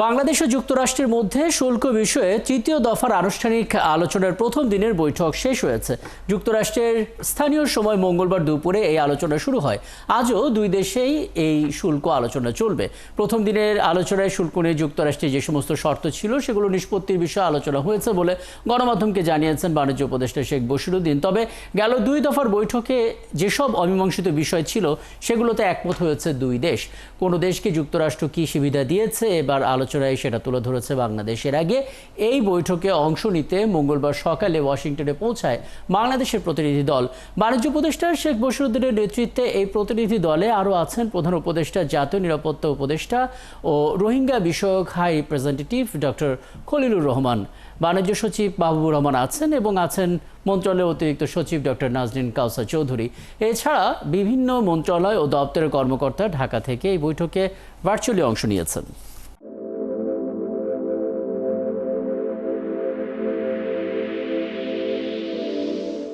বাংলাদেশ ও যুক্তরাষ্ট্রের মধ্যে শুল্ক বিষয়ে তৃতীয় দফার আনুষ্ঠানিক আলোচনার প্রথম দিনের বৈঠক শেষ হয়েছে। যুক্তরাষ্ট্রের স্থানীয় সময় মঙ্গলবার দুপুরে এই আলোচনা শুরু হয়। আজও দুই দেশেই এই শুল্ক আলোচনা চলবে। প্রথম দিনের আলোচনায় শুল্ক নিয়ে যুক্তরাষ্ট্রের যে সমস্ত শর্ত ছিল সেগুলো নিষ্পত্তির বিষয়ে আলোচনা হয়েছে বলে গণমাধ্যমকে জানিয়েছেন বাণিজ্য উপদেষ্টা শেখ বশিরউদ্দিন। তবে গেল দুই দফার বৈঠকে যেসব অমীমাংসিত বিষয় ছিল সেগুলোতে একমত হয়েছে দুই দেশ। কোনো দেশকে যুক্তরাষ্ট্র কী সুবিধা দিয়েছে এবার আলোচনায় সেটা তুলে ধরেছে বাংলাদেশের। আগে এই বৈঠকে অংশ নিতে মঙ্গলবার সকালে ওয়াশিংটনে পৌঁছায় বাংলাদেশের প্রতিনিধি দল। বাণিজ্য উপদেষ্টা শেখ বশিরউদ্দিনের নেতৃত্বে এই প্রতিনিধি দলে আরও আছেন প্রধান উপদেষ্টা, জাতীয় নিরাপত্তা উপদেষ্টা ও রোহিঙ্গা বিষয়ক high representative doctor Khalilur Rahman. বাণিজ্য সচিব মাহবুবুর রহমান আছেন এবং আছেন মন্ত্রণালয়ের অতিরিক্ত সচিব ডক্টর নাজনীন কাউসার চৌধুরী। এছাড়া বিভিন্ন মন্ত্রণালয় ও দপ্তরের কর্মকর্তা ঢাকা থেকে এই বৈঠকে ভার্চুয়ালি অংশ নিয়েছেন।